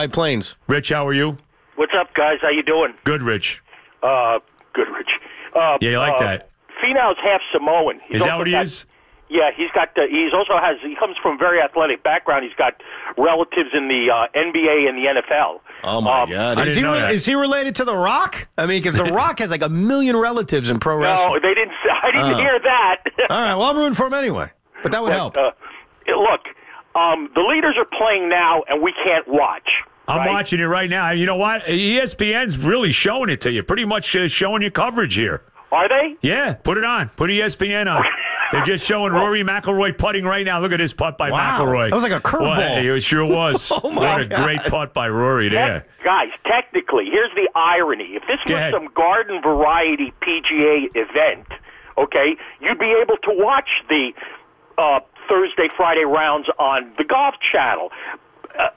High Plains. Rich, how are you? What's up, guys? How you doing? Good, Rich. Good, Rich. Yeah, you like that? Finau's half Samoan. Is that what he is? Yeah, he comes from a very athletic background. He's got relatives in the NBA and the NFL. Oh, my God. Is he related to The Rock? I mean, because The Rock has like 1 million relatives in pro wrestling. No, they didn't. I didn't hear that. All right, well, I'm rooting for him anyway. But that would help. Look, the leaders are playing now, and we can't watch. I'm watching it right now. You know what? ESPN's really showing it to you. Pretty much showing you coverage here. Are they? Yeah, put it on. Put ESPN on. They're just showing Rory McIlroy putting right now. Look at this putt by McIlroy. That was like a curveball. It sure was. What a great putt by Rory there. Guys, technically, here's the irony. If this was some garden variety PGA event, okay, you'd be able to watch the Thursday, Friday rounds on the Golf Channel.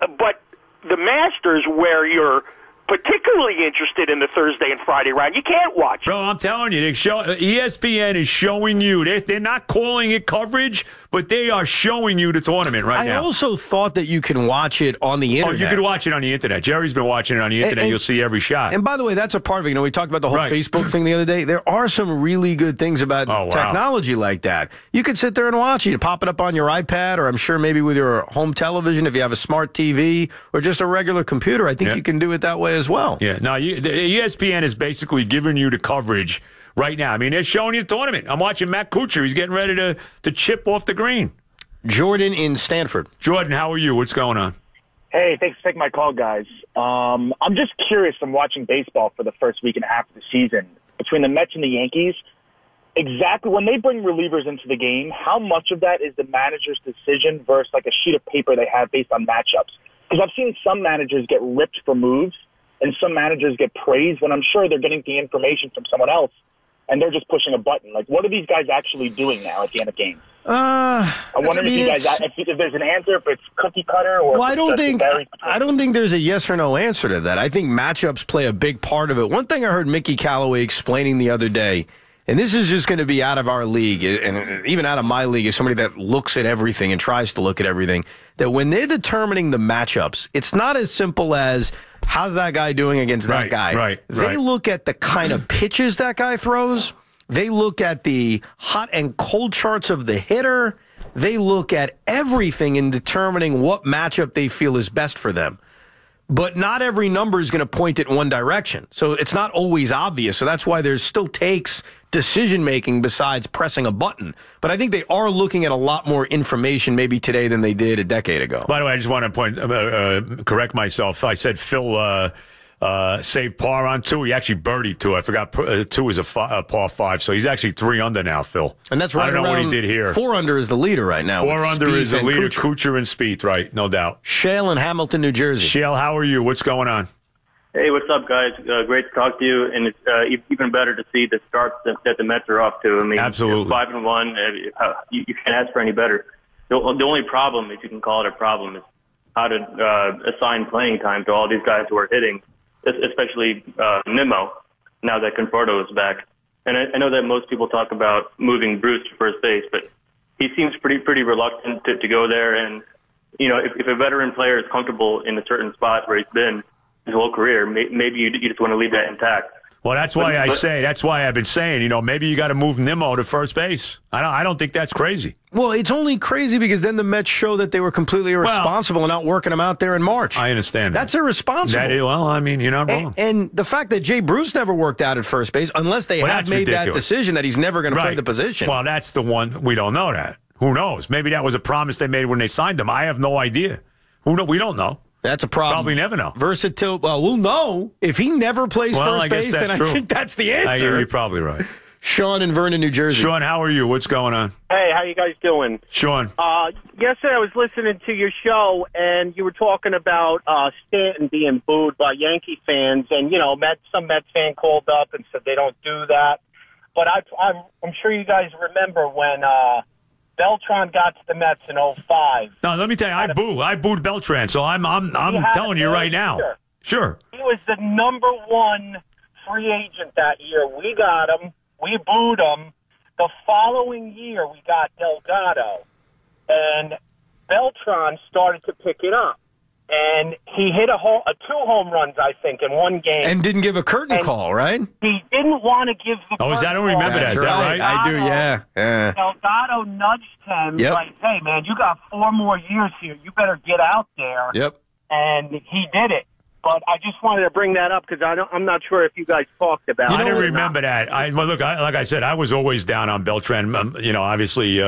But the Masters, where you're particularly interested in the Thursday and Friday round, you can't watch. Bro, I'm telling you, ESPN is showing you. They're not calling it coverage, but they are showing you the tournament right now. I also thought that you can watch it on the internet. Oh, you could watch it on the internet. Jerry's been watching it on the internet. You'll see every shot. And by the way, that's a part of it. You know, we talked about the whole Facebook thing the other day. There are some really good things about technology like that. You could sit there and watch it. You pop it up on your iPad, or I'm sure maybe with your home television if you have a smart TV, or just a regular computer. I think you can do it that way as well. Yeah. No, the ESPN is basically giving you the coverage right now. I mean, they're showing you the tournament. I'm watching Matt Kuchar. He's getting ready to chip off the green. Jordan in Stanford. Jordan, how are you? What's going on? Hey, thanks for taking my call, guys. I'm just curious from watching baseball for the first week and a half of the season, between the Mets and the Yankees, exactly when they bring relievers into the game, how much of that is the manager's decision versus like a sheet of paper they have based on matchups? Because I've seen some managers get ripped for moves and some managers get praised when I'm sure they're getting the information from someone else and they're just pushing a button. Like, what are these guys actually doing now at the end of games? I wonder if you guys, if there's an answer, if it's cookie cutter or. Well, I don't think there's a yes or no answer to that. I think matchups play a big part of it. One thing I heard Mickey Callaway explaining the other day, and this is just going to be out of our league, and even out of my league, as somebody that looks at everything and tries to look at everything, that when they're determining the matchups, it's not as simple as how's that guy doing against that guy. They look at the kind of pitches that guy throws. They look at the hot and cold charts of the hitter. They look at everything in determining what matchup they feel is best for them. But not every number is going to point it in one direction. So it's not always obvious. So that's why there's still takes decision-making besides pressing a button. But I think they are looking at a lot more information maybe today than they did a decade ago. By the way, I just want to correct myself. I said Phil saved par on 2. He actually birdied 2. I forgot 2 is a par 5. So he's actually 3 under now, Phil. And that's right. I don't know what he did here. 4 under is the leader right now. 4 under is the leader, Kuchar and Spieth, right? No doubt. Shale in Hamilton, New Jersey. Shale, how are you? What's going on? Hey, what's up, guys? Great to talk to you, and it's even better to see the start that the Mets are off to. I mean, absolutely 5-1. You can't ask for any better. The only problem, if you can call it a problem, is how to assign playing time to all these guys who are hitting, especially Nimmo, now that Conforto is back. And I know that most people talk about moving Bruce to first base, but he seems pretty reluctant to go there. And you know, if a veteran player is comfortable in a certain spot where he's been his whole career, maybe you just want to leave that intact. Well, that's why that's why I've been saying, you know, maybe you got to move Nimmo to first base. I don't think that's crazy. Well, it's only crazy because then the Mets show that they were completely irresponsible and not working him out there in March. I understand that. That's irresponsible. Well, I mean, you're not wrong. And the fact that Jay Bruce never worked out at first base, unless they have made that decision that he's never going to play the position. Well, that's the one. We don't know that. Who knows? Maybe that was a promise they made when they signed him. I have no idea. We don't know. That's a problem. Probably never know. Versatile. Well, we'll know. If he never plays first base, then I think that's the answer. You're probably right. Sean in Vernon, New Jersey. Sean, how are you? What's going on? Hey, how you guys doing? Sean. Yesterday I was listening to your show, and you were talking about Stanton being booed by Yankee fans, and, you know, some Mets fan called up and said they don't do that. But I'm sure you guys remember when Beltran got to the Mets in 2005. No, let me tell you, I booed Beltran, so I'm telling you right now. Sure. He was the number 1 free agent that year. We got him. We booed him. The following year, we got Delgado. And Beltran started to pick it up. and he hit two home runs, I think, in one game. And didn't give a curtain call, right? He didn't want to give the curtain call. I don't remember that. Is that right? I do, yeah. Delgado nudged him, like, hey, man, you got 4 more years here. You better get out there. Yep. And he did it. But I just wanted to bring that up because I'm not sure if you guys talked about it. I didn't remember that. Look, like I said, I was always down on Beltran. Obviously,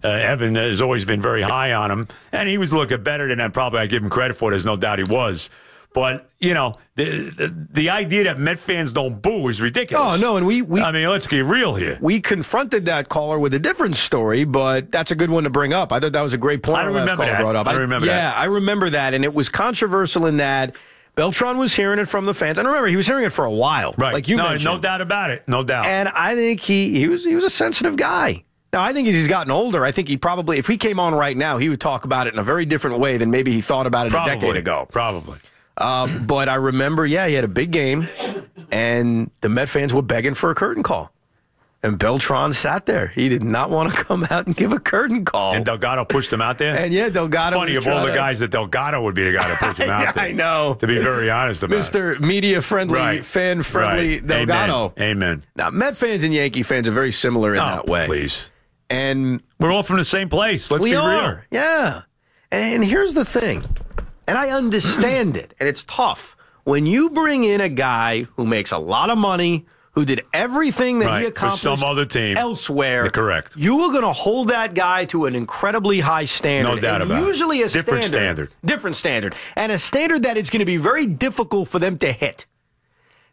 Evan has always been very high on him, and he was looking better than I give him credit for. There's no doubt he was. But, the idea that Met fans don't boo is ridiculous. Oh, no, and we let's get real here. We confronted that caller with a different story, but that's a good one to bring up. I thought that was a great point. I don't remember that. Brought up. I remember that. Yeah, I remember that, and it was controversial in that Beltran was hearing it from the fans. And remember, he was hearing it for a while. Right. Like you mentioned. No doubt about it. No doubt. And I think he was a sensitive guy. Now, I think as he's gotten older, I think he probably, if he came on right now, he would talk about it in a very different way than maybe he thought about it a decade ago. Probably. But I remember, he had a big game, and the Met fans were begging for a curtain call. And Beltran sat there. He did not want to come out and give a curtain call. And Delgado pushed him out there? And Delgado. It's funny, of all the guys that Delgado would be the guy to push him out there. I know. To be very honest about Mr. Media-friendly, fan-friendly Delgado. Amen. Now, Met fans and Yankee fans are very similar in that way. Please. And we're all from the same place. Let's be real. Yeah. And here's the thing. And I understand it. And it's tough. When you bring in a guy who makes a lot of money, who did everything that he accomplished for some other team elsewhere. You're correct. You are going to hold that guy to an incredibly high standard. No doubt about it. Usually a different standard. Different standard. And a standard that it's going to be very difficult for them to hit.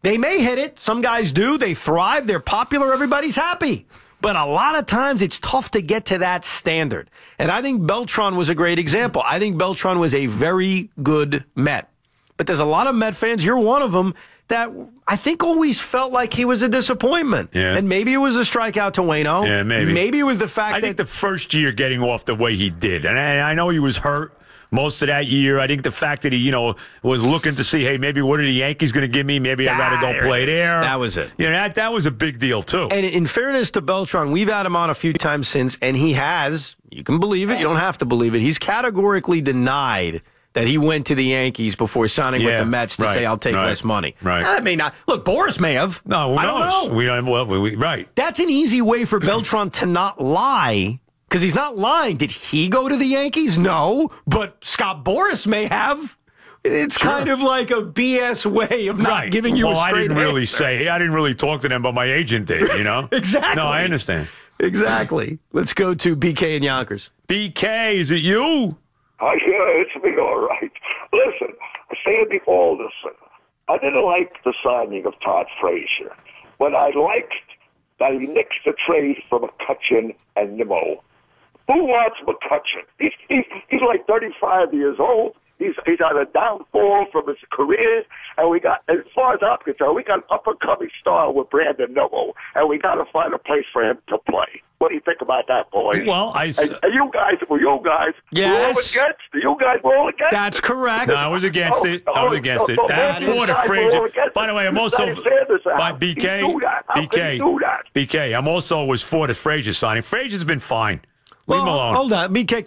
They may hit it. Some guys do. They thrive. They're popular. Everybody's happy. But a lot of times it's tough to get to that standard. And I think Beltran was a great example. I think Beltran was a very good Met. But there's a lot of Met fans, you're one of them, that I think always felt like he was a disappointment. Yeah. And maybe it was a strikeout to Waino. Yeah, maybe. Maybe it was the fact I think the first year getting off the way he did, and I know he was hurt most of that year. I think the fact that he, was looking to see, hey, maybe what are the Yankees going to give me? Maybe I got to go play there. That was it. That was a big deal, too. And in fairness to Beltran, we've had him on a few times since, and he has, you can believe it, you don't have to believe it, he's categorically denied that he went to the Yankees before signing with the Mets to say, I'll take less money. Right. That may not. Look, Boris may have. No, who knows? I don't know. We don't, right. That's an easy way for Beltran to not lie, because he's not lying. Did he go to the Yankees? No, but Scott Boras may have. It's kind of like a BS way of not giving you a straight I didn't really answer. I didn't really talk to them, but my agent did, Exactly. No, I understand. Exactly. Let's go to BK in Yonkers. BK, is it you? Yeah, it's me, all right. Listen, Sandy Alderson, I didn't like the signing of Todd Frazier, but I liked that he nixed the trade for McCutchen and Nimmo. Who wants McCutchen? He's like 35 years old. He's on a downfall from his career, and we got, as far as I'm concerned, we got an up-and-coming star with Brandon Nimmo, and we got to find a place for him to play. What do you think about that, boys? Well, and you guys, yes. You guys were all against That's correct. No, I was against it. I was against it. That is for the Frazier. By the way, I'm also by BK. I'm also was for the Frazier signing. Frazier's been fine. Leave him alone. Hold on, BK.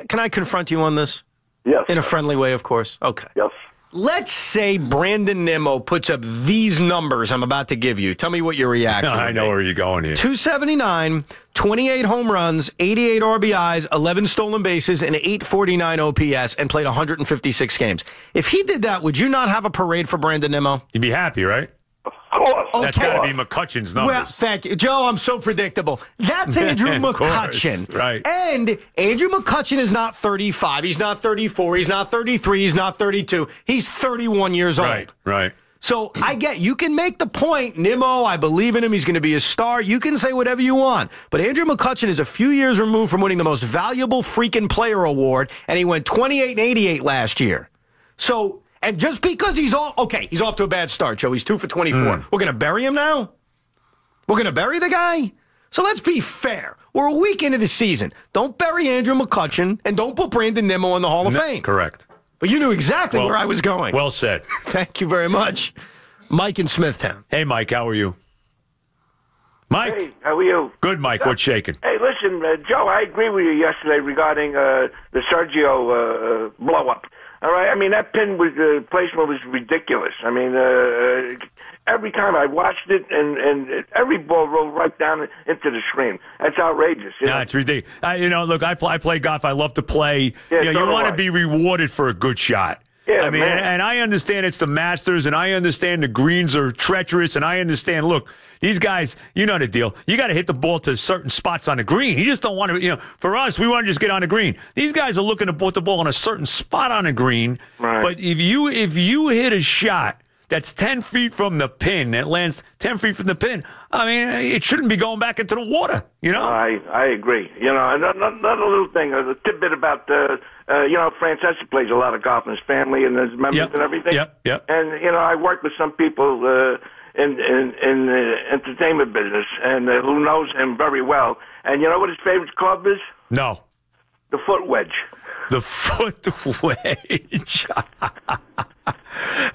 Can I confront you on this? Yes. In a friendly way, of course. Okay. Yes. Let's say Brandon Nimmo puts up these numbers I'm about to give you. Tell me what your reaction is. I know where you're going here. 279, 28 home runs, 88 RBIs, 11 stolen bases, and 849 OPS, and played 156 games. If he did that, would you not have a parade for Brandon Nimmo? You'd be happy, right? Of course. That's got to be McCutchen's numbers. Well, thank you. Joe, I'm so predictable. That's Andrew McCutchen. Course, right. And Andrew McCutchen is not 35. He's not 34. He's not 33. He's not 32. He's 31 years old. Right. So I get, you can make the point, Nimmo, I believe in him. He's going to be a star. You can say whatever you want. But Andrew McCutchen is a few years removed from winning the most valuable freaking player award, and he went 28 and 88 last year. So... And just because he's off to a bad start, Joe. He's 2 for 24. We're going to bury him now? We're going to bury the guy? So let's be fair. We're a week into the season. Don't bury Andrew McCutchen, and don't put Brandon Nimmo in the Hall of Fame. Correct. But you knew exactly where I was going. Well said. Thank you very much. Mike in Smithtown. Hey, Mike, how are you? Mike? Hey, how are you? Good, Mike. What's shaking? Hey, listen, Joe, I agree with you yesterday regarding the Sergio blow-up. All right, I mean, that pin placement was ridiculous. I mean, every time I watched it, and every ball rolled right down into the screen. That's outrageous. No, it's ridiculous. Look, I play golf. I love to play. Yeah, you want to be rewarded for a good shot. Yeah, I mean, and I understand it's the Masters, and I understand the greens are treacherous, and I understand, look, these guys, you know the deal. You got to hit the ball to certain spots on the green. You just don't want to, for us, we want to just get on the green. These guys are looking to put the ball on a certain spot on the green. Right. But if you hit a shot that's 10 feet from the pin, that lands 10 feet from the pin, I mean, it shouldn't be going back into the water, I agree. Another little thing, a tidbit about, Francesa plays a lot of golf in his family and his members and everything. Yep. And, I work with some people in the entertainment business and who knows him very well. And you know what his favorite club is? No. The foot wedge. The foot wedge.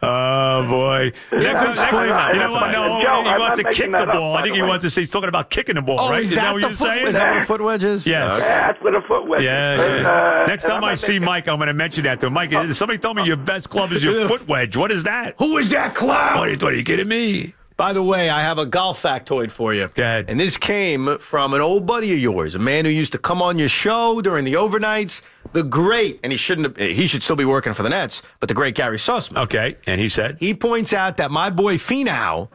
Oh, boy. Next time, you know what? No, he wants to kick the ball. I think he wants to say he's talking about kicking the ball, right? Is that what you're saying? Is that what a foot wedge is? Yes. Yeah, that's what a foot wedge is. Yeah. Next time I see Mike, I'm going to mention that to him. Mike, somebody told me your best club is your foot wedge. What is that? Who is that clown? What are you kidding me? By the way, I have a golf factoid for you. Go ahead. And this came from an old buddy of yours, a man who used to come on your show during the overnights, the great, and he should still be working for the Nets, but the great Gary Sussman. Okay, and he said? He points out that my boy Finau,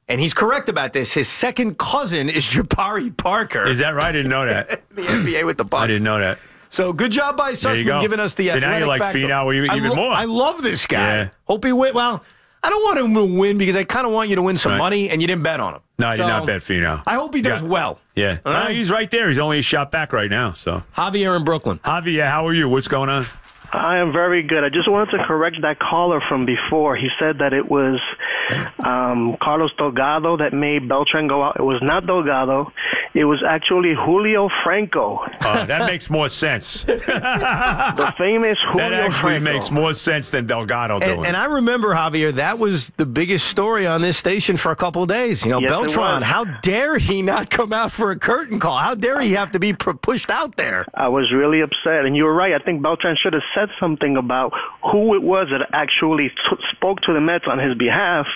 and he's correct about this, his second cousin is Jabari Parker. Is that right? I didn't know that. The NBA with the Bucks. I didn't know that. So good job by Sussman giving us the athletic now you like Finau even more. I love this guy. Yeah. Hope he win. Well, I don't want him to win because I kind of want you to win some money, and you didn't bet on him. No, I did not bet Finau. I hope he does well. Yeah. All right? He's right there. He's only a shot back right now. So Javier in Brooklyn. Javier, how are you? What's going on? I am very good. I just wanted to correct that caller from before. He said that it was Carlos Delgado that made Beltran go out. It was not Delgado. It was actually Julio Franco. That makes more sense. The famous Julio Franco. That actually makes more sense than Delgado doing. And I remember, Javier, that was the biggest story on this station for a couple of days. Yes, Beltran, how dare he not come out for a curtain call? How dare he have to be pushed out there? I was really upset. And you were right. I think Beltran should have said something about who it was that actually spoke to the Mets on his behalf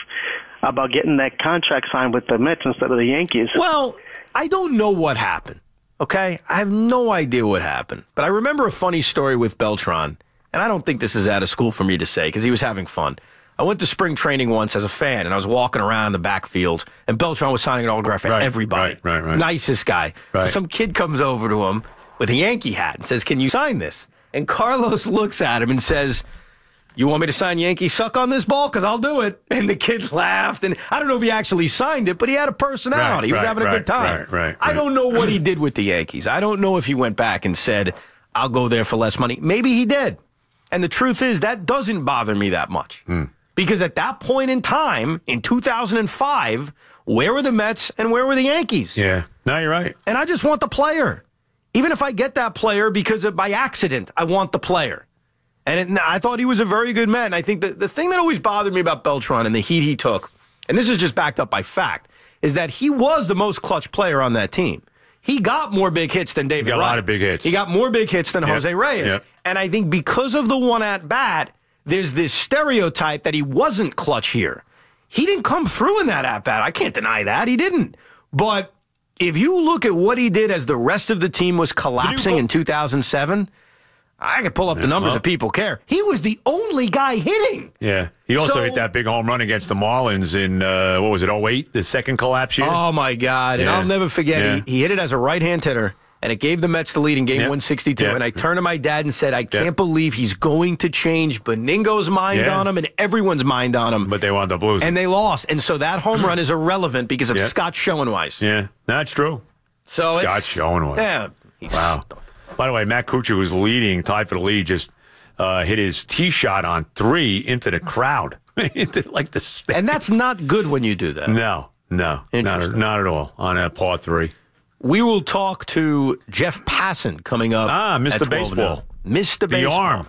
about getting that contract signed with the Mets instead of the Yankees. Well, I don't know what happened, okay? I have no idea what happened. But I remember a funny story with Beltran, and I don't think this is out of school for me to say because he was having fun. I went to spring training once as a fan, and I was walking around in the backfield, and Beltran was signing an autograph for everybody. Right. Nicest guy. Right. So some kid comes over to him with a Yankee hat and says, "Can you sign this?" And Carlos looks at him and says, "You want me to sign Yankee Suck on this ball? Because I'll do it." And the kid laughed. And I don't know if he actually signed it, but he had a personality. He was having a good time. Right. I don't know what he did with the Yankees. I don't know if he went back and said, "I'll go there for less money." Maybe he did. And the truth is, that doesn't bother me that much. Because at that point in time, in 2005, where were the Mets and where were the Yankees? Yeah. No, you're right. And I just want the player. Even if I get that player because by accident, I want the player. And I thought he was a very good Met. And I think the thing that always bothered me about Beltran and the heat he took, and this is just backed up by fact, is that he was the most clutch player on that team. He got more big hits than David Wright. He got a lot of big hits. He got more big hits than Jose Reyes. Yep. And I think because of the one at bat, there's this stereotype that he wasn't clutch here. He didn't come through in that at bat. I can't deny that. He didn't. But if you look at what he did as the rest of the team was collapsing in 2007, I could pull up the numbers if people care. He was the only guy hitting. Yeah. He also hit that big home run against the Marlins in, what was it, 08, the second collapse year? Oh, my God. And I'll never forget, he hit it as a right-hand hitter, and it gave the Mets the lead in game 162. And I turned to my dad and said, I can't believe he's going to change Benigno's mind on him and everyone's mind on him. But they wound up losing. And they lost. And so that home run is irrelevant because of Scott Schoenweis. Yeah, that's true. So Scott Schoenweis. Yeah. Wow. By the way, Matt Kuchar, who's leading, tied for the lead, just hit his tee shot on 3 into the crowd. Into like the stands. And that's not good when you do that. No, not at all on a par 3. We will talk to Jeff Passan coming up. Mr. Baseball. Mr. Baseball. The arm.